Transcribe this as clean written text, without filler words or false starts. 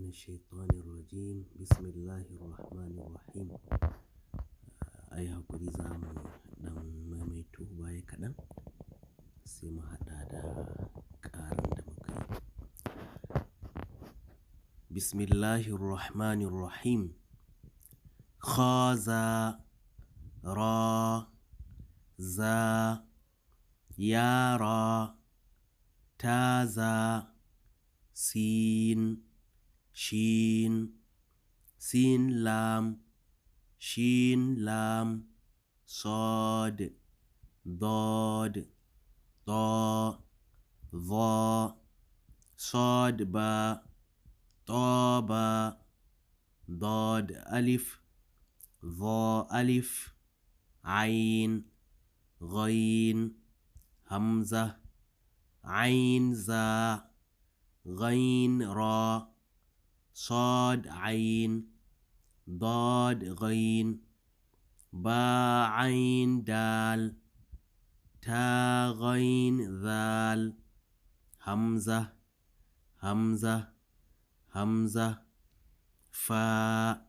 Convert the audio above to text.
الشيطان الرجيم بسم الله الرحمن الرحيم. Ai hakuri za mu dan maimaito baya kaɗan sai mu haɗa da ƙarin da muka yi. Bismillahir Rahmanir Rahim. Khaza ra za yara taza sin shin sin lam shin lam صاد ضاد ضا ظا صاد با طا با ضاد ألف ظا ألف عين غين همزة عين زا غين را صاد عين ضاد غين با عين دال تا غين ذال همزة همزة همزة فا